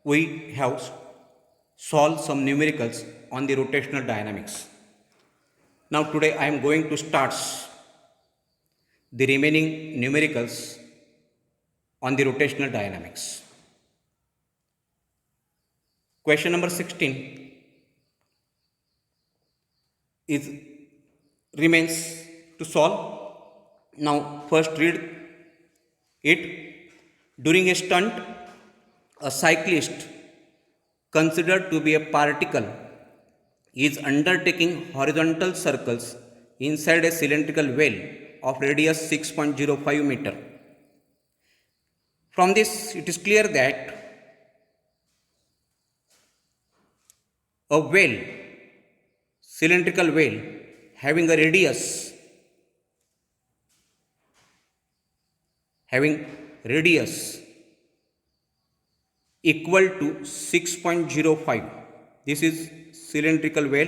we have solved some numericals on the rotational dynamics. Now today I am going to start the remaining numericals on the rotational dynamics. Question number 16 is remains to solve. Now first read it. During a stunt, a cyclist considered to be a particle is undertaking horizontal circles inside a cylindrical well of radius 6.05 meter. From this, it is clear that a well, cylindrical well, having a radius equal to 6.05. This is cylindrical well.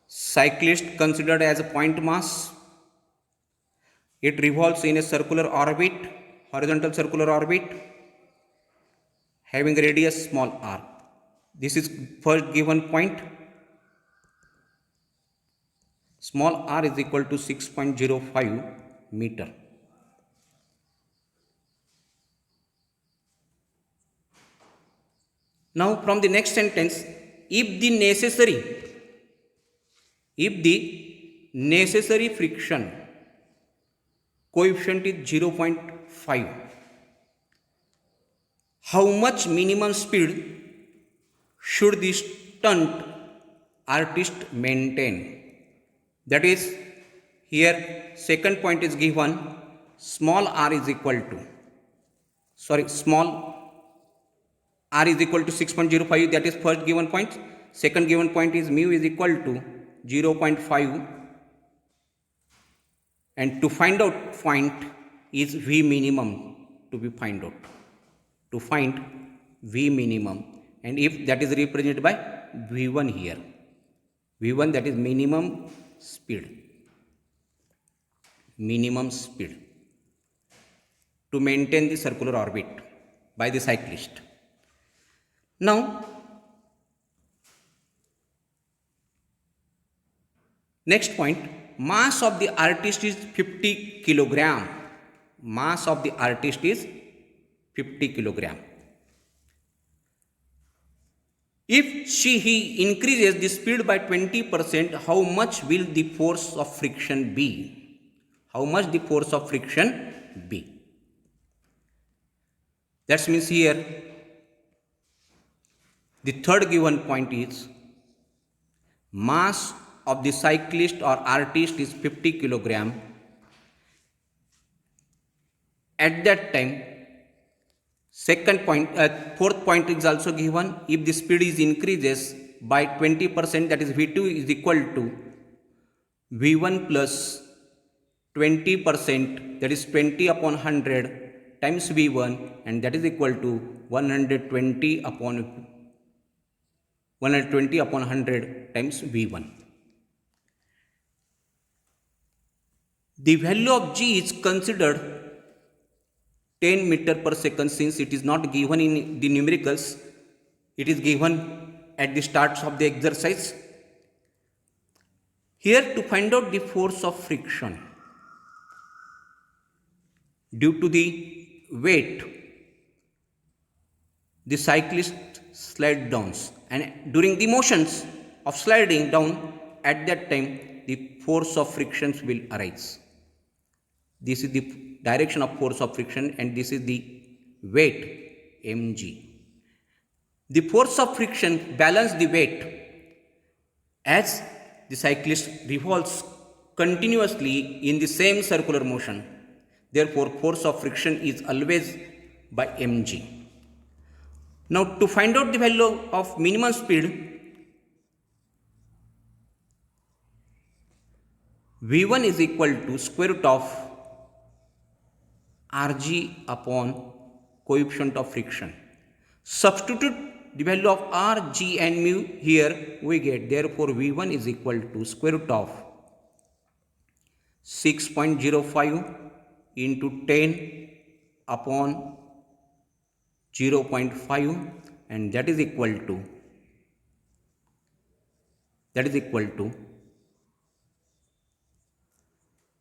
Cyclist considered as a point mass. It revolves in a circular orbit, horizontal circular orbit, having a radius small r. This is first given point. Small r is equal to 6.05 meter. Now from the next sentence, if the necessary friction coefficient is 0.5, how much minimum speed should the stunt artist maintain? That is, here second point is given, small r is equal to, small r is equal to 6.05, that is first given point. Second given point is mu is equal to 0.5, and to find out point is V minimum to be find out. To find V minimum, and if that is represented by V1 here. V1, that is minimum speed. Minimum speed to maintain the circular orbit by the cyclist. Now, next point, mass of the artist is 50 kilogram. Mass of the artist is 50 kilogram. If he increases the speed by 20%, how much will the force of friction be? How much the force of friction be? That means here, the third given point is mass of the cyclist or artist is 50 kilogram. At that time, fourth point is also given. If the speed is increases by 20%, that is V2 is equal to V1 plus 20%, that is 20 upon 100 times V1, and that is equal to 120 upon 100 times V1. The value of G is considered 10 meter per second, since it is not given in the numericals. It is given at the start of the exercise. Here, to find out the force of friction due to the weight, the cyclist slide down, and during the motions of sliding down, at that time the force of frictions will arise. This is the direction of force of friction, and this is the weight mg. The force of friction balance the weight as the cyclist revolves continuously in the same circular motion. Therefore, force of friction is always by mg. Now, to find out the value of minimum speed, V1 is equal to square root of Rg upon coefficient of friction. Substitute the value of R, G and mu here we get. Therefore, V1 is equal to square root of 6.05 into 10 upon 0.5, and that is equal to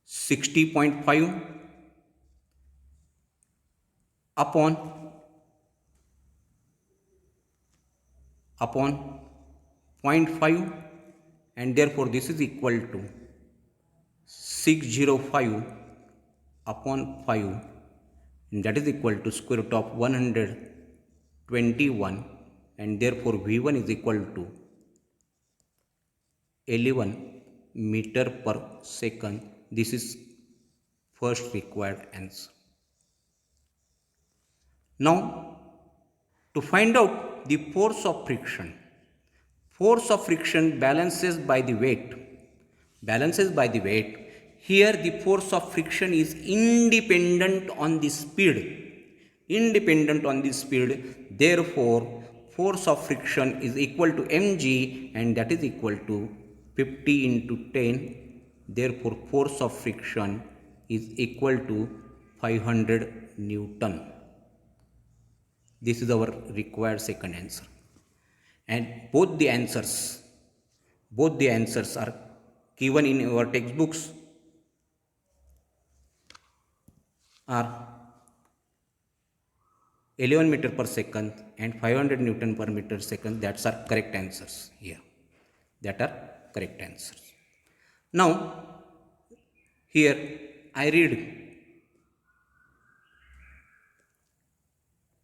60.5 upon 0.5, and therefore this is equal to 605 upon 5, and that is equal to square root of 121, and therefore V1 is equal to 11 meter per second. This is first required answer. Now, to find out the force of friction, balances by the weight. Here the force of friction is independent on the speed. Therefore, force of friction is equal to mg, and that is equal to 50 into 10. Therefore, force of friction is equal to 500 Newton. This is our required second answer. And both the answers are given in our textbooks, are 11 meter per second and 500 Newton per meter second. That's are correct answers here. Now, here I read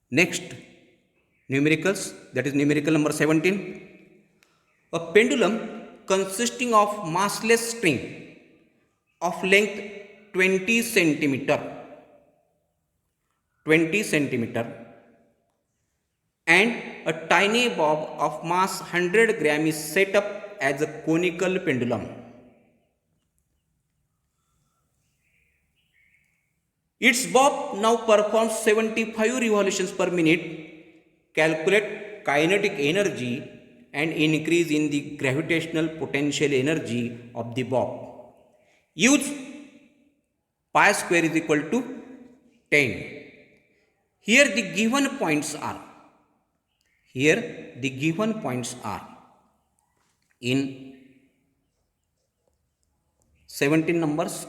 next numericals, that is numerical number 17. A pendulum consisting of massless string of length 20 centimeter and a tiny bob of mass 100 gram is set up as a conical pendulum. Its bob now performs 75 revolutions per minute. Calculate kinetic energy and increase in the gravitational potential energy of the bob. Use pi square is equal to 10. Here the given points are in 17 numbers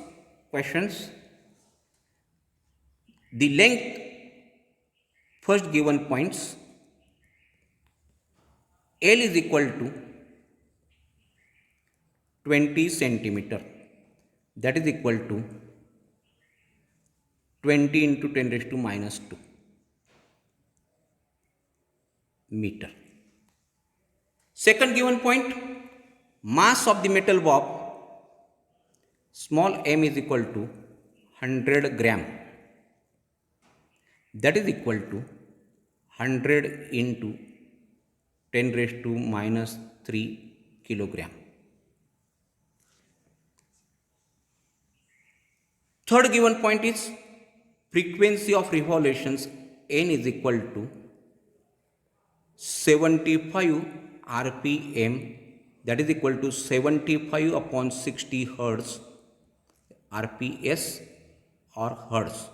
questions. The length, first given points, L is equal to 20 centimeter, that is equal to 20 into 10 raised to minus 2 meter. Second given point, mass of the metal bob, small m, is equal to 100 gram, that is equal to 100 into 10 raised to minus 3 kilogram. Third given point is frequency of revolutions, n is equal to 75 rpm, that is equal to 75 upon 60 hertz, rps or hertz.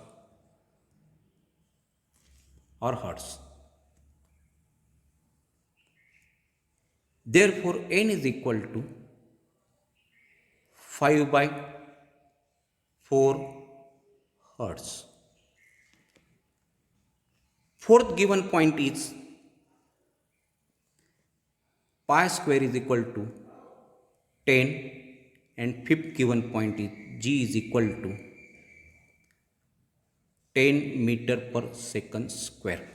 Therefore, n is equal to 5 by 4 hertz. Fourth given point is pi square is equal to 10, and fifth given point is g is equal to 10 meter per second square.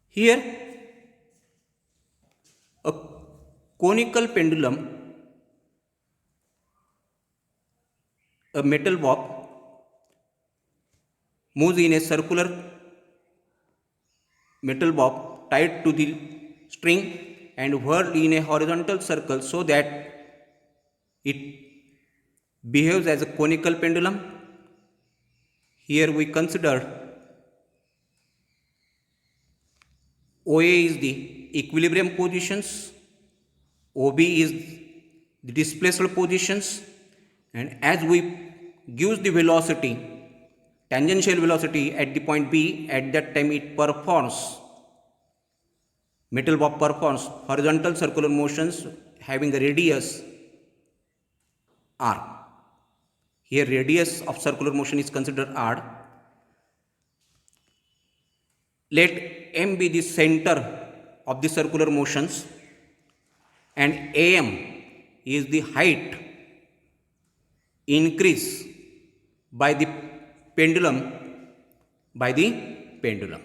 Here a conical pendulum, a metal bob, moves in a circular metal bob tied to the string and whirled in a horizontal circle so that it behaves as a conical pendulum. Here we consider OA is the equilibrium positions, OB is the displaced positions, and as we gives the velocity, tangential velocity at the point B. At that time it performs, metal bob performs horizontal circular motions having a radius r. Here radius of circular motion is considered r. Let m be the center of the circular motions and am is the height increase by the pendulum by the pendulum.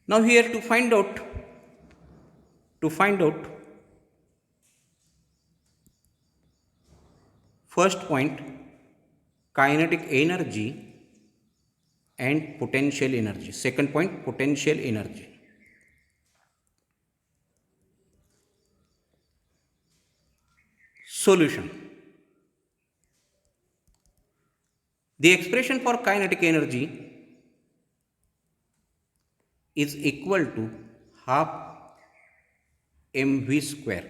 Now here to find out first point, kinetic energy and potential energy. Second point, potential energy. Solution. The expression for kinetic energy is equal to half mv square.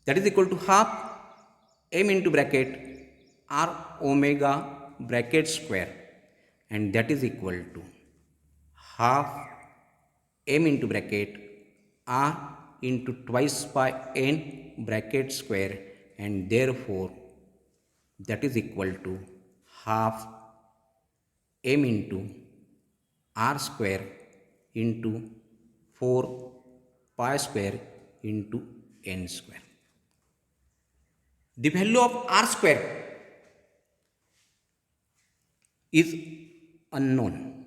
That is equal to half m into bracket r omega bracket square, and that is equal to half m into bracket r into twice by n bracket square, and therefore that is equal to half m into r square into 4 pi square into n square. The value of r square is unknown.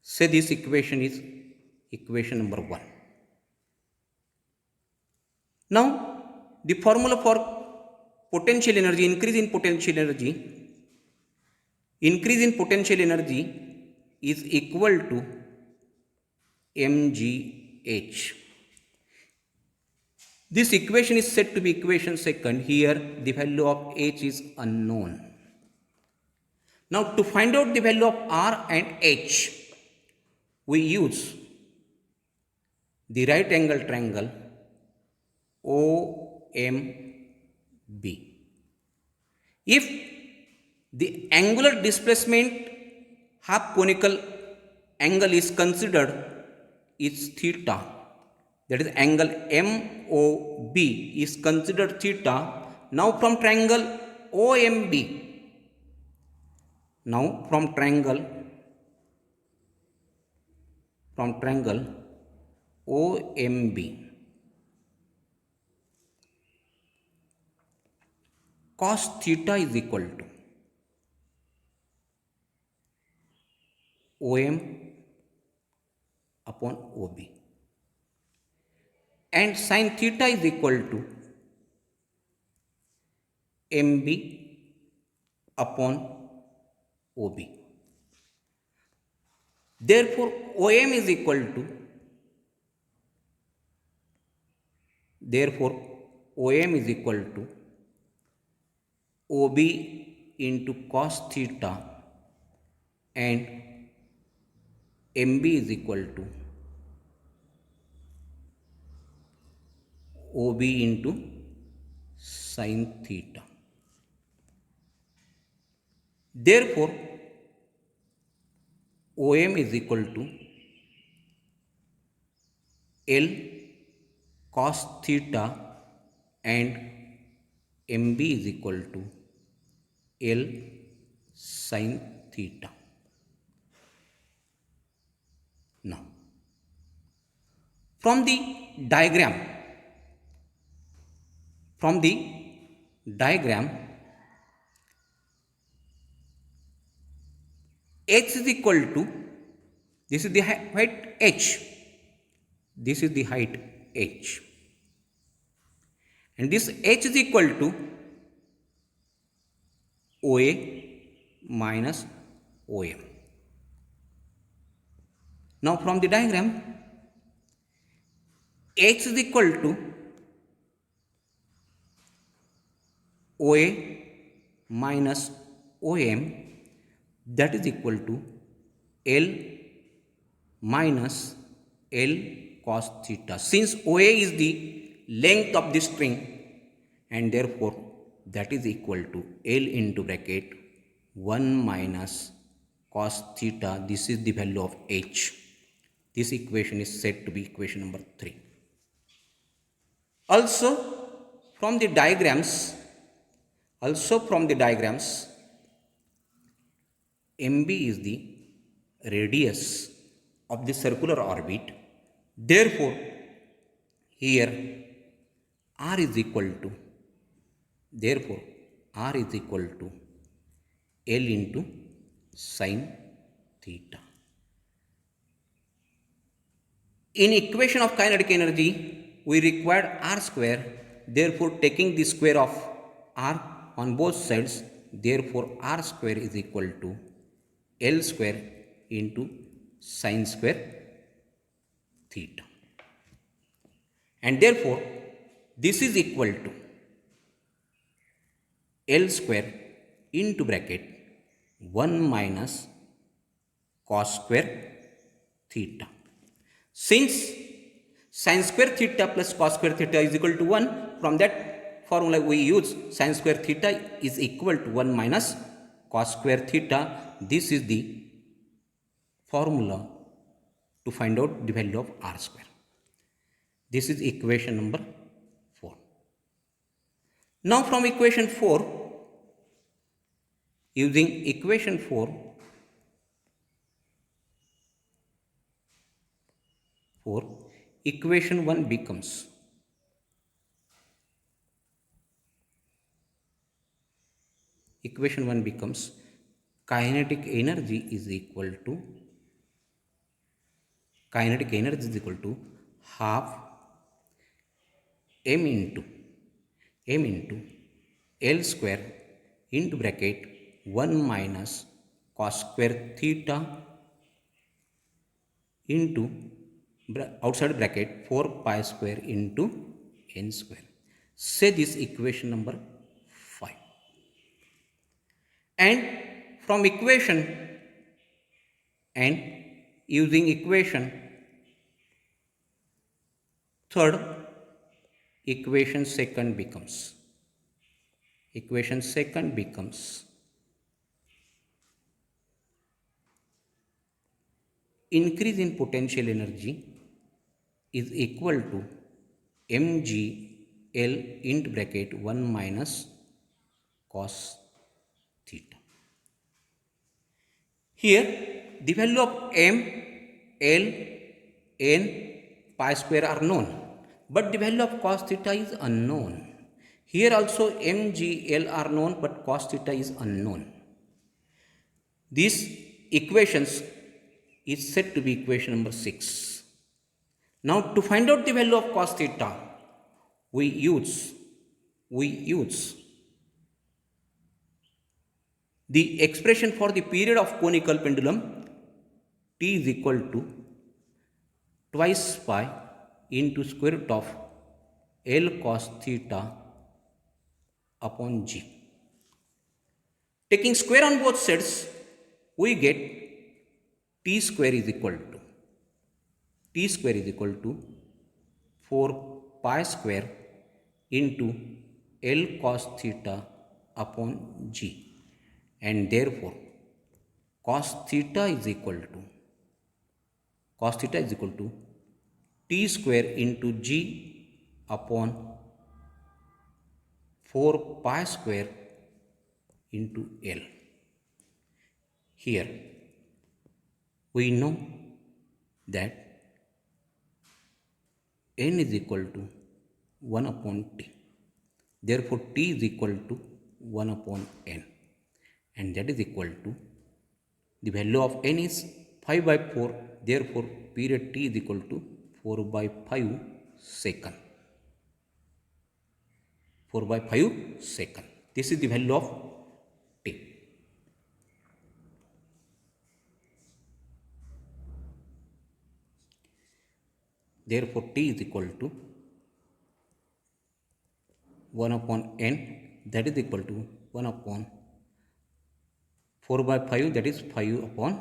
Say this equation is equation number 1. Now the formula for potential energy, increase in potential energy is equal to mgh. This equation is said to be equation second. Here the value of h is unknown. Now to find out the value of r and h, we use the right angle triangle OMB. If the angular displacement half conical angle is considered is theta, that is angle MOB is considered theta. Now from triangle OMB, from triangle OMB, cos theta is equal to OM upon OB, and sin theta is equal to MB upon OB. Therefore OM is equal to OB into cos theta, and MB is equal to OB into sin theta. Therefore OM is equal to L cos theta, and MB is equal to L sin theta. Now from the diagram h is equal to, this is the height h, and this h is equal to OA minus OM. Now from the diagram, h is equal to OA minus OM, that is equal to L minus L cos theta. Since OA is the length of the string, and therefore that is equal to L into bracket 1 minus cos theta. This is the value of H. This equation is said to be equation number 3. Also from the diagrams, MB is the radius of the circular orbit. Therefore here R is equal to L into sine theta. In equation of kinetic energy, we required R square. Therefore, taking the square of R on both sides, therefore R square is equal to L square into sine square theta. And therefore, this is equal to L square into bracket 1 minus cos square theta. Since sin square theta plus cos square theta is equal to 1, from that formula we use sin square theta is equal to 1 minus cos square theta. This is the formula to find out the value of R square. This is equation number 4. Now from equation 4, using equation 4, equation 1 becomes kinetic energy is equal to half m into L square into bracket 1 minus cos square theta into outside bracket 4 pi square into n square. Say this equation number 5. And from equation and using equation third, equation second becomes increase in potential energy is equal to mg L into bracket 1 minus cos theta. Here the value of m, L, n, pi square are known, but the value of cos theta is unknown. Here also m, g, L are known, but cos theta is unknown. These equations is said to be equation number 6. Now to find out the value of cos theta, we use the expression for the period of conical pendulum. T is equal to twice pi into square root of L cos theta upon G. Taking square on both sides, we get T square is equal to 4 pi square into L cos theta upon G, and therefore cos theta is equal to T square into G upon 4 pi square into L. Here we know that n is equal to 1 upon T. Therefore T is equal to 1 upon n, and that is equal to the value of n is 5 by 4. Therefore period T is equal to 4 by 5 second. 4 by 5 second. This is the value of T. Therefore T is equal to 1 upon n, that is equal to 1 upon 4 by 5, that is 5 upon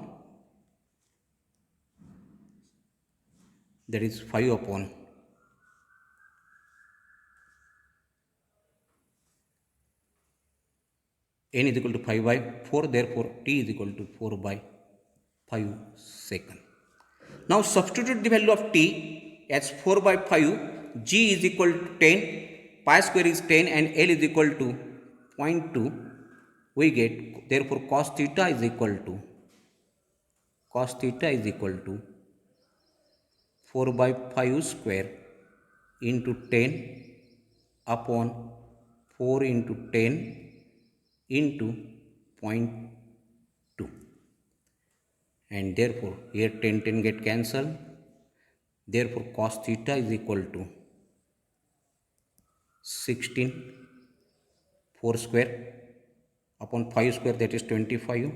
5 n is equal to 5 by 4, therefore t is equal to 4 by 5 second. Now substitute the value of t as 4 by 5, g is equal to 10, pi square is 10 and L is equal to 0.2. We get, therefore cos theta is equal to 4 by 5 square into 10 upon 4 into 10 into 0.2, and therefore here 10 get cancelled, therefore cos theta is equal to 16, 4 square upon 5 square, that is 25,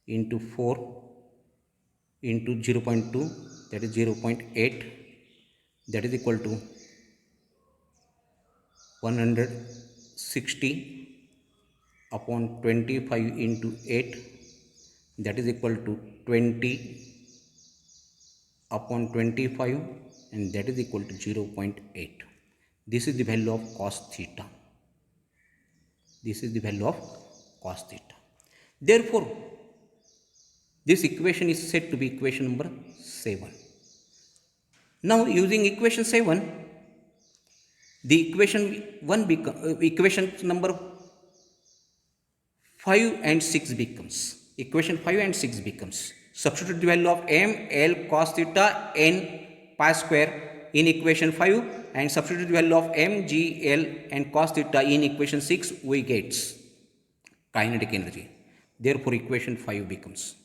into 4 into 0.2, that is 0.8, that is equal to 160 upon 25 into 8, that is equal to 20 upon 25, and that is equal to 0.8. This is the value of cos theta. This is the value of cos theta. Therefore, this equation is said to be equation number 7. Now, using equation 7, the equation number 5 and 6 becomes, equation 5 and 6 becomes, substitute the value of m, L, cos theta, n, pi square in equation 5 and substitute the value of m, g, L and cos theta in equation 6, we get kinetic energy. Therefore, equation 5 becomes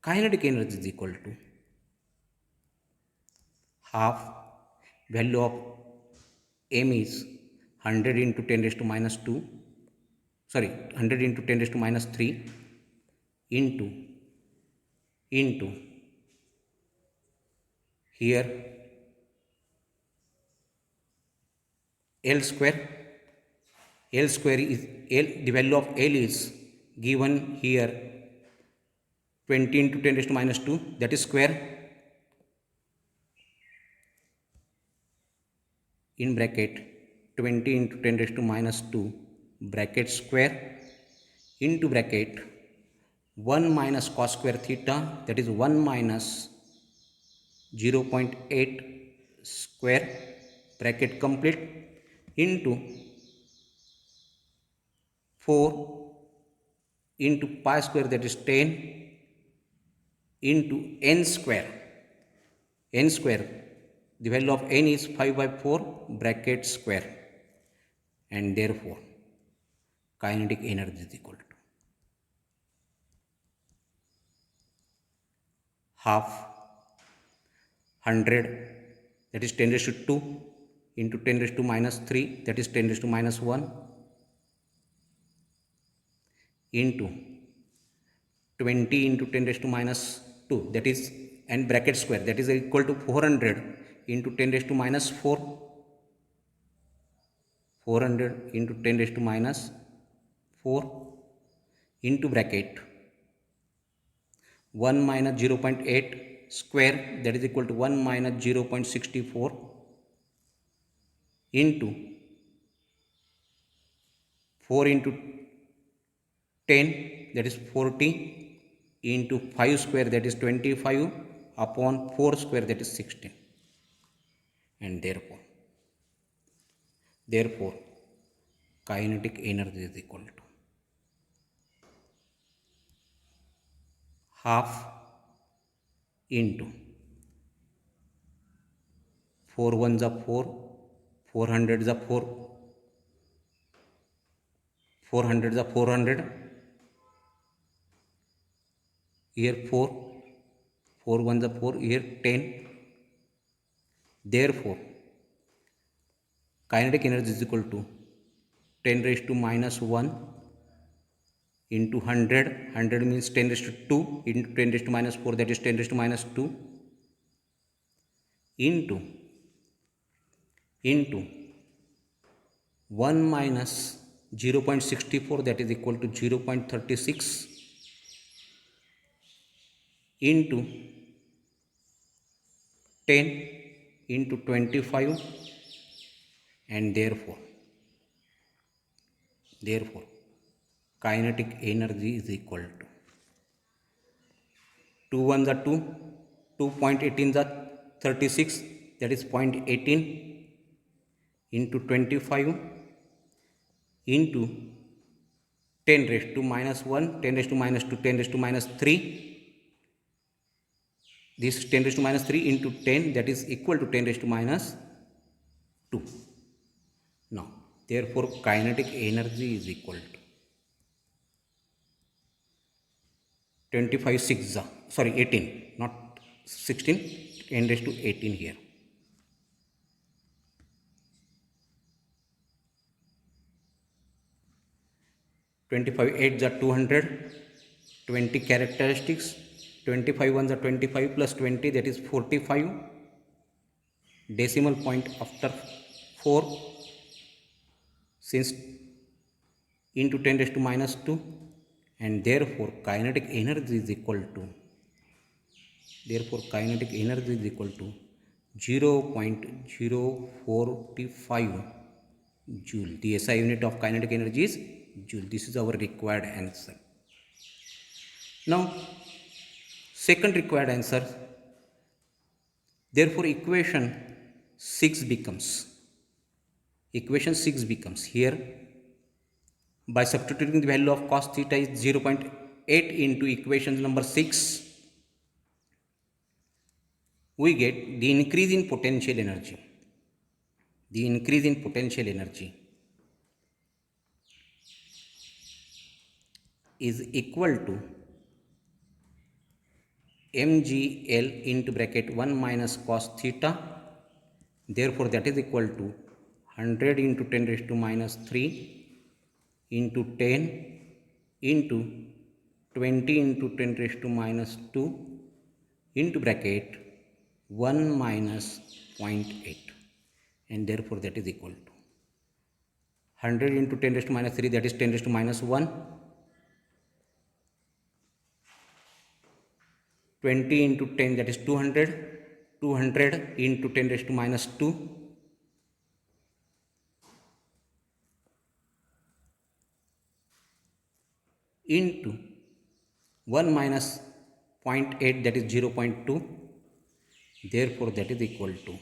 kinetic energy is equal to half, value of m is 100 into 10 raised to minus 2, 100 into 10 raised to minus 3 into here L square. L square is L, the value of L is given here 20 into 10 raised to minus 2, that is square, in bracket 20 into 10 raised to minus 2 bracket square into bracket 1 minus cos square theta, that is 1 minus 0.8 square bracket complete into 4 into pi square, that is 10 into n square. The value of n is 5 by 4 bracket square, and therefore kinetic energy is equal to half 100, that is 10 raised to 2 into 10 raised to minus 3, that is 10 raised to minus 1 into 20 into 10 raised to minus 2, that is, and bracket square, that is equal to 400 into 10 raised to minus 4, 400 into 10 raised to minus 4 into bracket 1 minus 0.8 square, that is equal to 1 minus 0.64 into 4 into 10, that is 40 into 5 square, that is 25 upon 4 square, that is 16, and therefore kinetic energy is equal to half into 4 ones are 4, 400s are 4, 400s are 400, here 4, 4 ones are 4, here 10. Therefore kinetic energy is equal to 10 raised to minus 1 into 100, 100 means 10 raised to 2 into 10 raised to minus 4, that is 10 raised to minus 2 into 1 minus 0.64, that is equal to 0.36 into 10 into 25 and therefore kinetic energy is equal to 2 1 are 2, 2.18 are 36, that is 0.18 into 25 into 10 raised to minus 1, 10 raised to minus 2, 10 raised to minus 3. This 10 raised to minus 3 into 10, that is equal to 10 raised to minus 2. Now, therefore, kinetic energy is equal to 25 6, sorry 18, not 16, 10 raised to 18 here. 25 8s are 200, 20 characteristics, 25 ones are 25 plus 20, that is 45, decimal point after 4, since into 10 raised to minus 2, and therefore kinetic energy is equal to 0.045 joule. The SI unit of kinetic energy is joule. This is our required answer. Now, second required answer, therefore equation 6 becomes here, by substituting the value of cos theta is 0.8 into equation number 6, we get the increase in potential energy. The increase in potential energy is equal to mgl into bracket 1 minus cos theta. Therefore, that is equal to 100 into 10 raised to minus 3 into 10 into 20 into 10 raised to minus 2 into bracket 1 minus 0.8, and therefore that is equal to 100 into 10 raised to minus 3, that is 10 raised to minus 1, 20 into 10, that is 200, 200 into 10 raised to minus 2 into 1 minus 0.8, that is 0.2. Therefore, that is equal to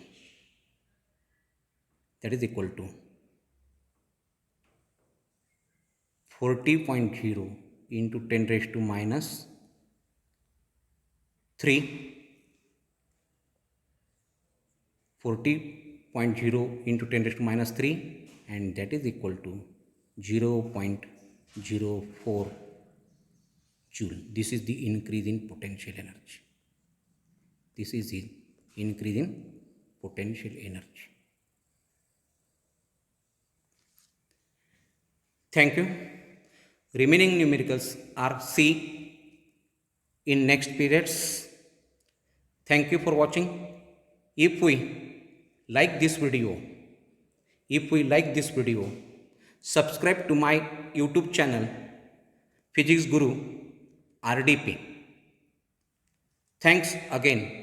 40.0 into 10 raised to minus 3, 40.0 into 10 raised to minus 3, and that is equal to 0.04 joule. This is the increase in potential energy. Thank you. Remaining numericals are C in next periods. Thank you for watching. If we like this video, subscribe to my YouTube channel Physics Guru RDP. Thanks again.